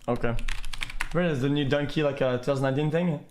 Okay. Where is the new Dunkey, like a 2019 thing?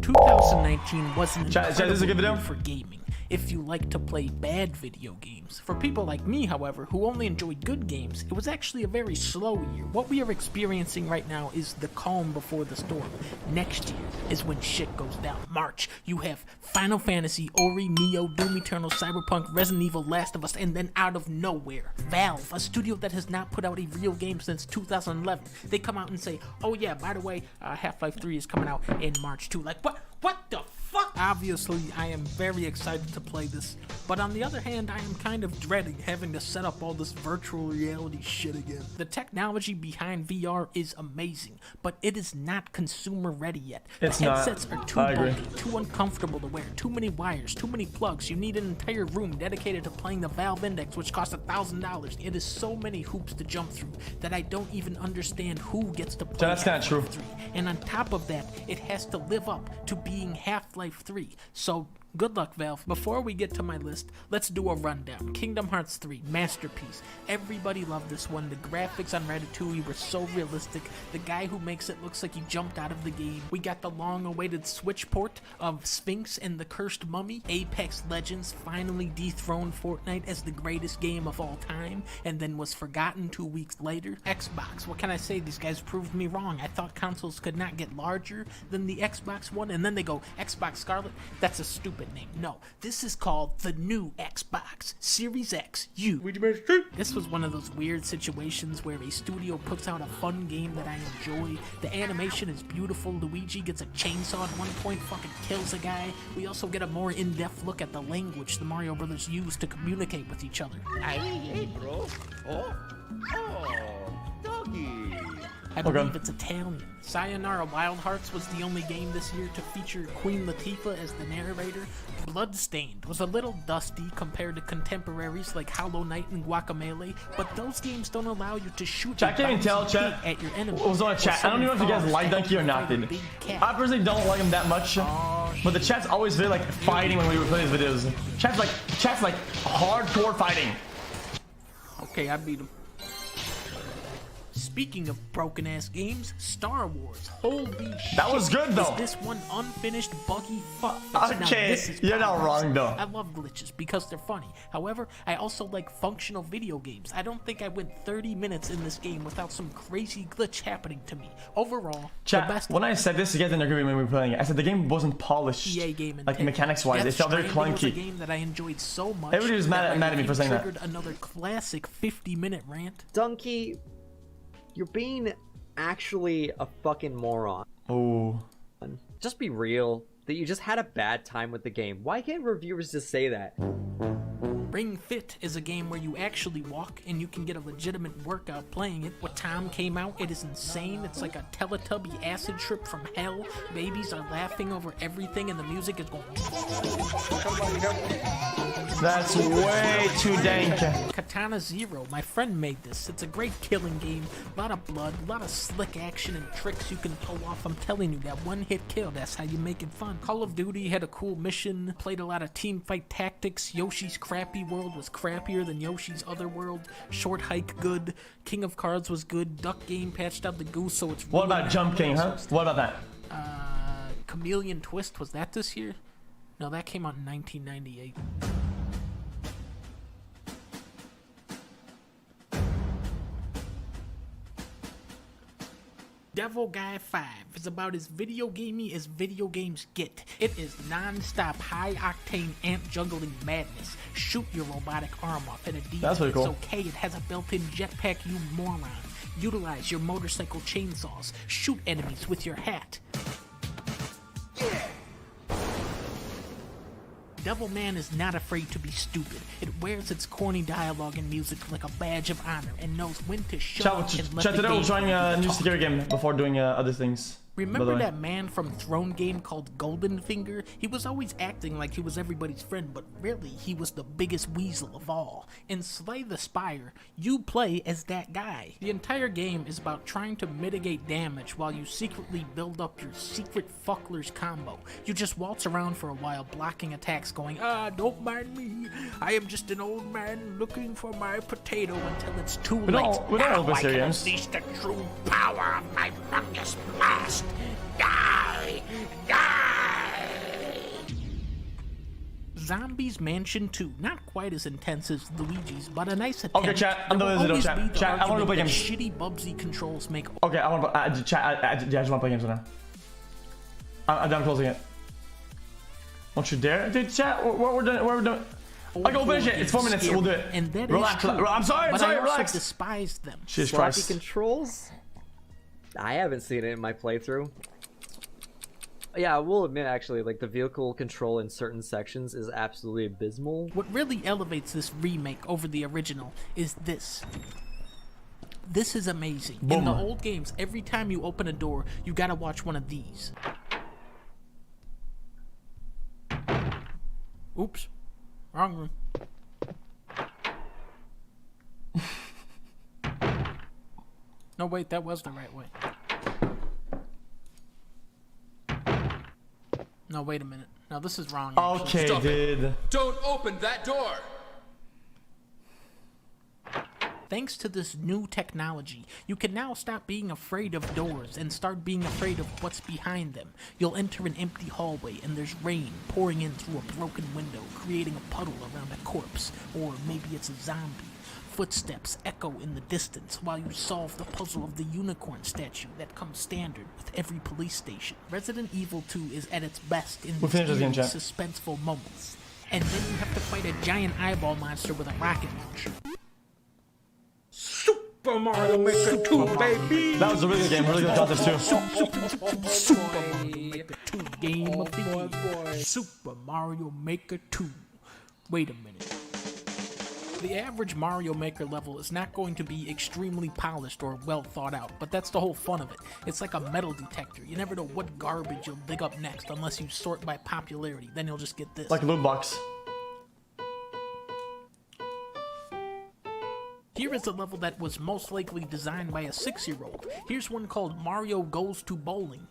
2019 wasn't Chat, this is a good video for gaming. If you like to play bad video games. For people like me, however, who only enjoy good games, it was actually a very slow year. What we are experiencing right now is the calm before the storm. Next year is when shit goes down. March, you have Final Fantasy, Ori, Neo, Doom Eternal, Cyberpunk, Resident Evil, Last of Us, and then out of nowhere, Valve, a studio that has not put out a real game since 2011, they come out and say, oh yeah, by the way, Half-Life 3 is coming out in March too. Like, what the fuck? Obviously, I am very excited to play this, but on the other hand, I am kind of dreading having to set up all this virtual reality shit again. The technology behind VR is amazing, but it is not consumer ready yet. The headsets are too bulky, too uncomfortable to wear, too many wires, too many plugs. You need an entire room dedicated to playing the Valve Index, which costs $1,000. It is so many hoops to jump through that I don't even understand who gets to play. That's not true. 3. And on top of that, it has to live up to being Half-Life 3. So good luck, Valve. Before we get to my list, let's do a rundown. Kingdom Hearts 3, masterpiece. Everybody loved this one. The graphics on Ratatouille were so realistic. The guy who makes it looks like he jumped out of the game. We got the long-awaited Switch port of Sphinx and the Cursed Mummy. Apex Legends finally dethroned Fortnite as the greatest game of all time, and then was forgotten 2 weeks later. Xbox, what can I say? These guys proved me wrong. I thought consoles could not get larger than the Xbox One, and then they go, Xbox Scarlet? That's a stupid name. No, this is called the new Xbox Series X U. This was one of those weird situations where a studio puts out a fun game that I enjoy. The animation is beautiful. Luigi gets a chainsaw at one point, fucking kills a guy. We also get a more in-depth look at the language the Mario Brothers use to communicate with each other. Hey, bro. Oh, doggy. I believe it's Italian. Sayonara Wild Hearts was the only game this year to feature Queen Latifah as the narrator. Bloodstained was a little dusty compared to contemporaries like Hollow Knight and Guacamelee, but those games don't allow you to shoot I can't even tell, chat. At your enemies. What was on chat? I don't even know if you guys like Dunkey or not, dude. I personally don't like him that much, but the chat's always very like fighting when we play these videos. Chat's like hardcore fighting. Okay, I beat him. Speaking of broken-ass games, Star Wars. Holy shit. That was good, though. Is this one unfinished, buggy fuck? Okay, you're not wrong, though. I love glitches because they're funny. However, I also like functional video games. I don't think I went 30 minutes in this game without some crazy glitch happening to me. Overall, chat, the best. when I said this, you guys didn't agree when we were playing it. I said the game wasn't polished. EA game like mechanics-wise. It felt very clunky. Was a game that I enjoyed so much. Everybody was mad at me for saying that. Triggered another classic 50-minute rant. Dunkey, you're being actually a fucking moron. Oh. Just be real. That you just had a bad time with the game. Why can't reviewers just say that? Ring Fit is a game where you actually walk and you can get a legitimate workout playing it. When Tom came out, it is insane. It's like a Teletubby acid trip from hell. Babies are laughing over everything and the music is going. That's way too dank. Katana Zero, my friend made this. It's a great killing game. A lot of blood, a lot of slick action and tricks you can pull off. I'm telling you, that one-hit kill, that's how you make it fun. Call of Duty had a cool mission, played a lot of team fight tactics. Yoshi's Crappy World was crappier than Yoshi's Other World. Short Hike good. King of Cards was good. Duck Game patched out the goose, so it's What about Jump King, huh? What about that? Chameleon Twist, was that this year? No, that came out in 1998. Devil Guy 5 is about as video gamey as video games get. It is non-stop high-octane ant-juggling madness. Shoot your robotic arm off at a demon. That's pretty cool. It's okay, it has a built-in jetpack, you moron. Utilize your motorcycle chainsaws. Shoot enemies with your hat. Devilman is not afraid to be stupid. It wears its corny dialogue and music like a badge of honor and knows when to shut up and let the game we're trying a new security game before doing other things. Remember that man from Throne game called Goldenfinger? He was always acting like he was everybody's friend, but really he was the biggest weasel of all. In Slay the Spire, you play as that guy. The entire game is about trying to mitigate damage while you secretly build up your secret fucklers combo. You just waltz around for a while blocking attacks going, don't mind me. I am just an old man looking for my potato until it's too late. We don't know this here, unleash the true power of my must die. Zombies Mansion 2, not quite as intense as Luigi's, but a nice attempt. Okay, chat, I'm done with this video, chat. Chat, I wanna go play games. Shitty Bubsy controls make. Okay, I want to chat. I just want to play games right now. I'm done closing it. Don't you dare, dude. Chat. We're done. I go finish it. It's 4 minutes. We'll do it. And that relax. is true, I'm sorry. but I also Relax. despise them. Jesus Sloppy Christ. controls? I haven't seen it in my playthrough. Yeah, I will admit, actually, like, the vehicle control in certain sections is absolutely abysmal. What really elevates this remake over the original is this. This is amazing. Boom. In the old games, every time you open a door, you gotta watch one of these. Oops. Wrong room. No, wait, that was the right way. No, wait a minute. No, this is wrong. Actually. Okay, Stop it. dude. Don't open that door! Thanks to this new technology, you can now stop being afraid of doors and start being afraid of what's behind them. You'll enter an empty hallway and there's rain pouring in through a broken window, creating a puddle around a corpse, or maybe it's a zombie. Footsteps echo in the distance while you solve the puzzle of the unicorn statue that comes standard with every police station. Resident Evil 2 is at its best in these eerie, suspenseful moments. And then you have to fight a giant eyeball monster with a rocket launcher. Super Mario Maker 2, baby! That was a really good game. Really good concept too. Super Mario Maker 2 game of the year. Super Mario Maker 2. Wait a minute. The average Mario Maker level is not going to be extremely polished or well thought out, but that's the whole fun of it. It's like a metal detector. You never know what garbage you'll dig up next unless you sort by popularity. Then you'll just get this. Like a loot box. Here is a level that was most likely designed by a 6-year-old. Here's one called Mario Goes to Bowling.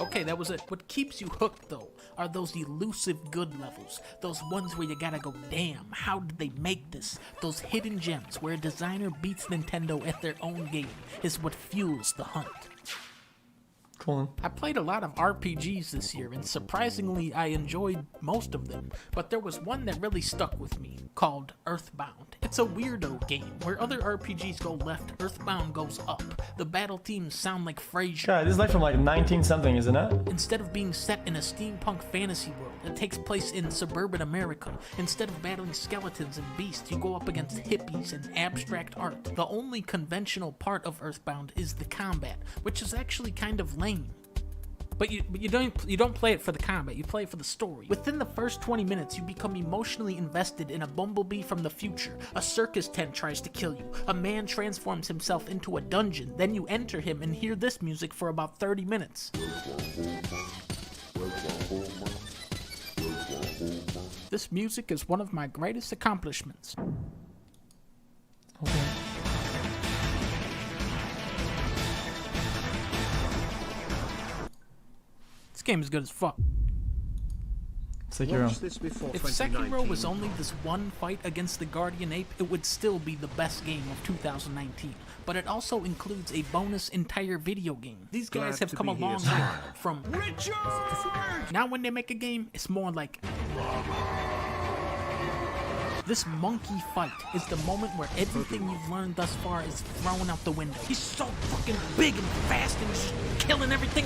Okay, that was it. What keeps you hooked, though, are those elusive good levels. Those ones where you gotta go, damn, how did they make this? Those hidden gems where a designer beats Nintendo at their own game is what fuels the hunt. Cool. I played a lot of RPGs this year, and surprisingly, I enjoyed most of them. But there was one that really stuck with me, called Earthbound. It's a weirdo game. Where other RPGs go left, Earthbound goes up. The battle teams sound like Frasier. God, this is like from like 19-something, isn't it? Instead of being set in a steampunk fantasy world, it takes place in suburban America. Instead of battling skeletons and beasts, you go up against hippies and abstract art. The only conventional part of Earthbound is the combat, which is actually kind of lame. But you don't play it for the combat, you play it for the story. Within the first 20 minutes, you become emotionally invested in a bumblebee from the future. A circus tent tries to kill you. A man transforms himself into a dungeon. Then you enter him and hear this music for about 30 minutes. This music is one of my greatest accomplishments. Okay. This game is good as fuck. Sekiro. If Sekiro was only this one fight against the Guardian Ape, it would still be the best game of 2019. But it also includes a bonus entire video game. These guys have come a long way from Richard! Now when they make a game, it's more like... This monkey fight is the moment where everything you've learned thus far is thrown out the window. He's so fucking big and fast and he's just killing everything.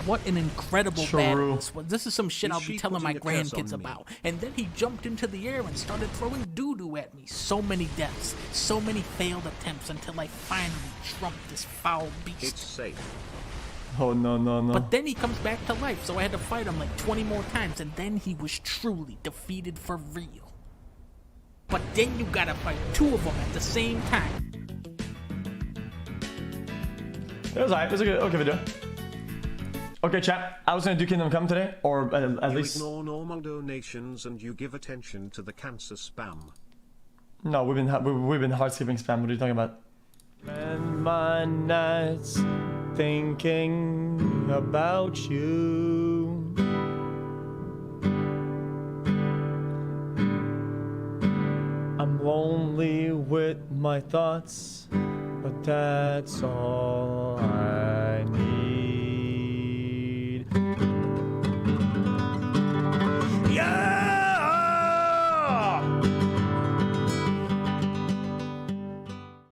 What an incredible battle. This is some shit I'll be telling my grandkids about. And then he jumped into the air and started throwing doo-doo at me. So many deaths, so many failed attempts until I finally trumped this foul beast. It's safe. Oh no. But then he comes back to life, so I had to fight him like 20 more times, and then he was truly defeated for real. But then you gotta fight 2 of them at the same time. It was alright. It was a good, okay video. Okay, chat. I was gonna do Kingdom Come today, or at least. You ignore normal donations and you give attention to the cancer spam. No, we've been hard skipping spam. What are you talking about? Spend my nights thinking about you. I'm lonely with my thoughts, But that's all I